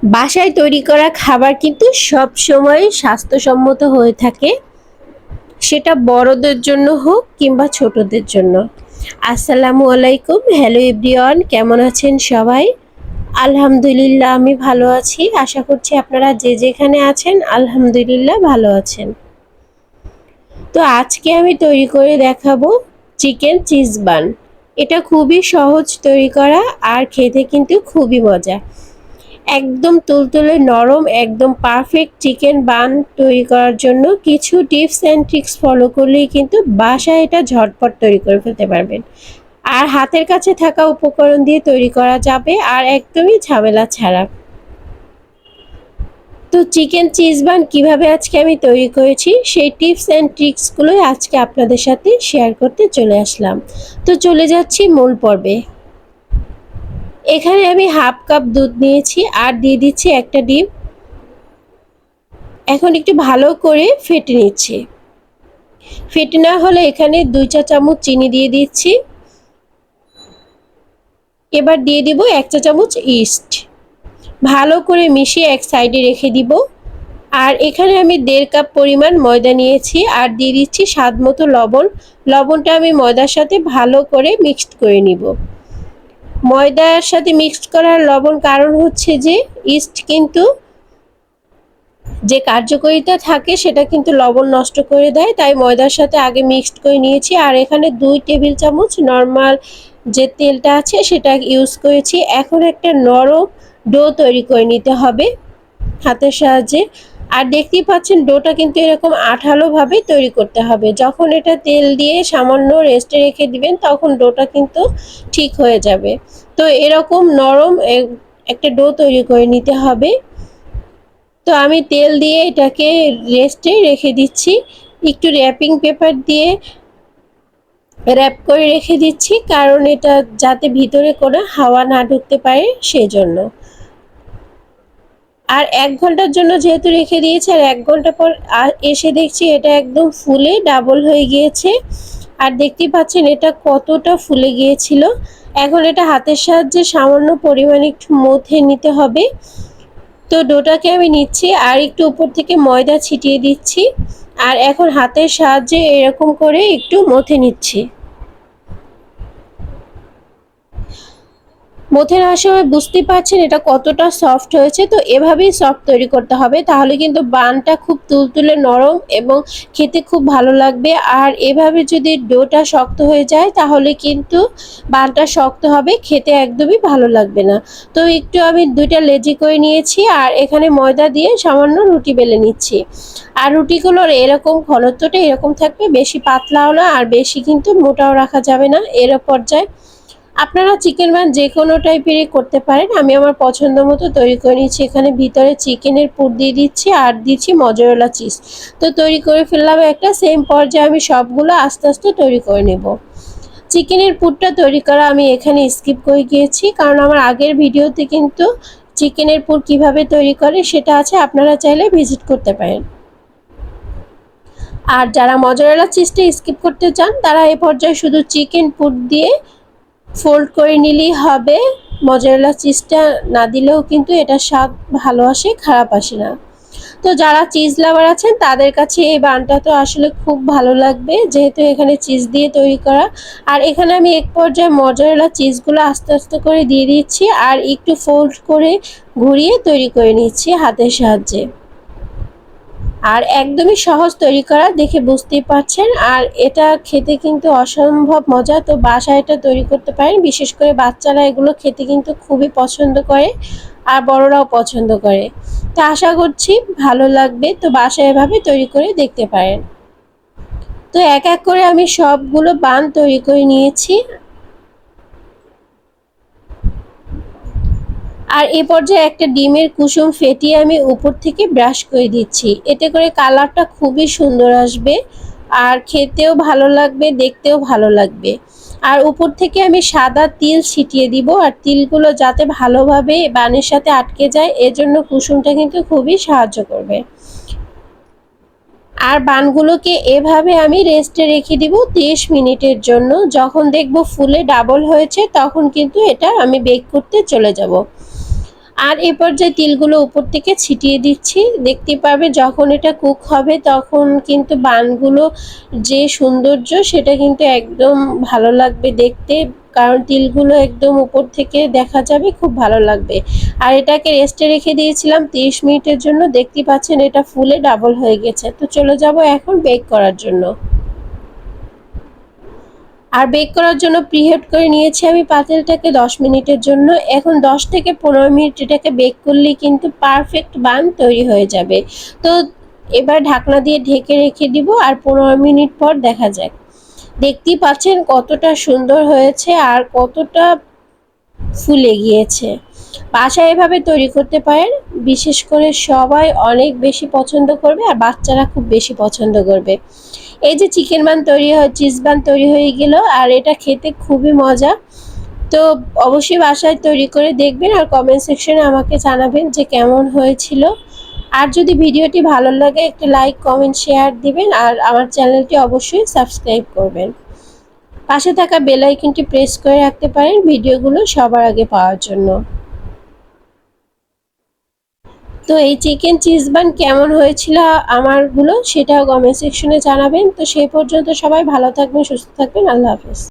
বাসায় তৈরি করা খাবার কিন্তু সব সময় স্বাস্থ্যসম্মত হয়ে থাকে, সেটা বড়দের জন্য হোক কিংবা ছোটদের জন্য। আসসালামু আলাইকুম, হ্যালো এভরিওয়ান, কেমন আছেন সবাই? আলহামদুলিল্লাহ, আমি ভালো আছি। আশা করছি আপনারা যে যেখানে আছেন আলহামদুলিল্লাহ ভালো আছেন। তো আজকে আমি তৈরি করে দেখাবো চিকেন চিজ বান। এটা খুবই সহজ তৈরি করা আর খেতে কিন্তু খুবই মজা। একদম তুলতুলে নরম, একদম পারফেক্ট চিকেন বান তৈরি করার জন্য কিছু টিপস অ্যান্ড ট্রিক্স ফলো করলেই কিন্তু বাসায় এটা ঝটপট তৈরি করে ফেলতে পারবেন। আর হাতের কাছে থাকা উপকরণ দিয়ে তৈরি করা যাবে আর একদমই ঝামেলা ছাড়া। তো চিকেন চিজ বান কীভাবে আজকে আমি তৈরি করেছি সেই টিপস অ্যান্ড ট্রিক্সগুলোই আজকে আপনাদের সাথে শেয়ার করতে চলে আসলাম। তো চলে যাচ্ছি মূল পর্বে। এখানে আমি হাফ কাপ দুধ নিয়েছি আর দিয়ে দিচ্ছি একটা ডিম। এখন একটু ভালো করে ফেটে নিচ্ছি। ফেটে না হলে এখানে 2 চা চামচ চিনি দিয়ে দিচ্ছি। এবার দিয়ে দিব 1 চা চামচ ইস্ট। ভালো করে মিশিয়ে এক সাইডে রেখে দিব। আর এখানে আমি 1.5 কাপ পরিমাণ ময়দা নিয়েছি আর দিয়ে দিচ্ছি স্বাদ মতো লবণ। লবণটা আমি ময়দার সাথে ভালো করে মিক্সড করে নিব। ময়দার সাথে মিক্সড করার লবণ কারণ হচ্ছে যে ইস্ট কিন্তু যে কার্যকারিতা থাকে সেটা কিন্তু লবণ নষ্ট করে দেয়, তাই ময়দার সাথে আগে মিক্সড করে নিয়েছি। আর এখানে 2 টেবিল চামচ নর্মাল যে তেলটা আছে সেটা ইউজ করেছি। এখন একটা নরম ডো তৈরি করে নিতে হবে হাতের সাহায্যে। আর দেখতেই পাচ্ছেন ডোটা কিন্তু এরকম আঠালোভাবে তৈরি করতে হবে। যখন এটা তেল দিয়ে সামান্য রেস্টে রেখে দিবেন তখন ডোটা কিন্তু ঠিক হয়ে যাবে। তো এরকম নরম একটা ডো তৈরি করে নিতে হবে। তো আমি তেল দিয়ে এটাকে রেস্টে রেখে দিচ্ছি। একটু র্যাপিং পেপার দিয়ে র্যাপ করে রেখে দিচ্ছি, কারণ এটা যাতে ভিতরে কোনো হাওয়া না ঢুকতে পারে সেজন্য। আর 1 ঘন্টার জন্য যেহেতু রেখে দিয়েছি, আর 1 ঘন্টা পর এসে দেখছি এটা একদম ফুলে ডাবল হয়ে গিয়েছে। আর দেখতেই পাচ্ছেন এটা কতটা ফুলে গিয়েছিল। এখন এটা হাতের সাহায্যে সামান্য পরিমাণে একটু মথে নিতে হবে। তো ডোটাকে আমি নিচ্ছি আর একটু উপর থেকে ময়দা ছিটিয়ে দিচ্ছি। আর এখন হাতের সাহায্যে এরকম করে একটু মথে নিচ্ছি। মথে নেওয়ার সময় বুঝতেই পারছেন এটা কতটা সফট হয়েছে। তো এভাবেই সফট তৈরি করতে হবে, তাহলে কিন্তু বানটা খুব তুলতুলে নরম এবং খেতে খুব ভালো লাগবে। আর এভাবে যদি ডোটা শক্ত হয়ে যায় তাহলে কিন্তু বানটা শক্ত হবে, খেতে একদমই ভালো লাগবে না। তো একটু আমি 2টা লেচি করে নিয়েছি আর এখানে ময়দা দিয়ে সামান্য রুটি বেলে নিচ্ছি। আর রুটিগুলোর এরকম ঘনত্বটা এরকম থাকবে, বেশি পাতলাও না আর বেশি কিন্তু মোটাও রাখা যাবে না। এর পর্যায়ে আপনারা চিকেন বান যে কোনো টাইপেরই করতে পারেন। আমি আমার পছন্দ মতো তৈরি করে নিচ্ছি। এখানে ভিতরে চিকেনের পুর দিয়ে দিচ্ছি আর দিচ্ছি মজরেলা চিজ। তো তৈরি করে ফেললাম একটা। সেম পর্যায়ে আমি সবগুলো আস্তে আস্তে তৈরি করে নেব। চিকেনের পুরটা তৈরি করা আমি এখানে স্কিপ করে গিয়েছি, কারণ আমার আগের ভিডিওতে কিন্তু চিকেনের পুর কিভাবে তৈরি করে সেটা আছে, আপনারা চাইলে ভিজিট করতে পারেন। আর যারা মজরেলা চিজটা স্কিপ করতে চান তারা এ পর্যায়ে শুধু চিকেন পুর দিয়ে ফোল্ড করে নিলেই হবে। মজরেলা চিজটা না দিলেও কিন্তু এটা স্বাদ ভালো আসে, খারাপ আসে না। তো যারা চিজ লাভার আছেন তাদের কাছে এই বানটা তো আসলে খুব ভালো লাগবে, যেহেতু এখানে চিজ দিয়ে তৈরি করা। আর এখানে আমি এক পর্যায়ে মজরেলা চিজগুলো আস্তে আস্তে করে দিয়ে দিচ্ছি আর একটু ফোল্ড করে ঘুরিয়ে তৈরি করে নিচ্ছি হাতের সাহায্যে। আর একদমই সহজ তৈরি করা, দেখে বুঝতেই পারছেন। আর এটা খেতে কিন্তু অসম্ভব মজা। তো বাসায় এটা তৈরি করতে পারেন, বিশেষ করে বাচ্চারা এগুলো খেতে কিন্তু খুবই পছন্দ করে আর বড়রাও পছন্দ করে। তো আশা করছি ভালো লাগবে। তো বাসায় এভাবে তৈরি করে দেখতে পারেন। তো এক এক করে আমি সবগুলো বান তৈরি করে নিয়েছি। আর এ পর্যায়ে একটা ডিমের কুসুম ফেটিয়ে আমি উপর থেকে ব্রাশ করে দিচ্ছি। এতে করে কালারটা খুবই সুন্দর আসবে আর খেতেও ভালো লাগবে, দেখতেও ভালো লাগবে। আর উপর থেকে আমি সাদা তিল ছিটিয়ে দিব, আর তিলগুলো যাতে ভালোভাবে বানের সাথে আটকে যায় এজন্য কুসুমটা কিন্তু খুবই সাহায্য করবে। আর বানগুলোকে এভাবে আমি রেস্টে রেখে দিব 30 মিনিটের জন্য। যখন দেখব ফুলে ডাবল হয়েছে তখন কিন্তু এটা আমি বেক করতে চলে যাব। আর এ পর্যায়ে তিলগুলো উপর থেকে ছিটিয়ে দিচ্ছি। দেখতে পাবে যখন এটা কুক হবে তখন কিন্তু বানগুলো যে সৌন্দর্য সেটা কিন্তু একদম ভালো লাগবে দেখতে, কারণ তিলগুলো একদম উপর থেকে দেখা যাবে, খুব ভালো লাগবে। আর এটাকে রেস্টে রেখে দিয়েছিলাম 30 মিনিটের জন্য। দেখতে পাচ্ছেন এটা ফুলে ডাবল হয়ে গেছে। তো চলে যাব এখন বেক করার জন্য। আর বেক করার জন্য প্রিহিট করে নিয়েছি আমি পাতিলটাকে 10 মিনিটের জন্য। এখন 10 থেকে 15 মিনিট এটাকে বেক করলেই কিন্তু পারফেক্ট বান তৈরি হয়ে যাবে। তো এবার ঢাকনা দিয়ে ঢেকে রেখে দিব আর 15 মিনিট পর দেখা যাক। দেখতেই পাচ্ছেন কতটা সুন্দর হয়েছে আর কতটা ফুলে গিয়েছে। বাসায় এভাবে তৈরি করতে পারেন, বিশেষ করে সবাই অনেক বেশি পছন্দ করবে আর বাচ্চারা খুব বেশি পছন্দ করবে। এই যে চিকেন বান তৈরি হয়, চিজ বান তৈরি হয়ে গেল আর এটা খেতে খুবই মজা। তো অবশ্যই বাসায় তৈরি করে দেখবেন আর কমেন্ট সেকশনে আমাকে জানাবেন যে কেমন হয়েছিল। আর যদি ভিডিওটি ভালো লাগে একটা লাইক কমেন্ট শেয়ার দিবেন আর আমার চ্যানেলটি অবশ্যই সাবস্ক্রাইব করবেন। পাশে থাকা বেল আইকনটি প্রেস করে রাখতে পারেন ভিডিওগুলো সবার আগে পাওয়ার জন্য। তো এই চিকেন চিজ বান কেমন হয়েছিল আমারগুলো সেটাও কমেন্ট সেকশনে জানাবেন। তো সেই পর্যন্ত সবাই ভালো থাকবেন, সুস্থ থাকবেন। আল্লাহ হাফেজ।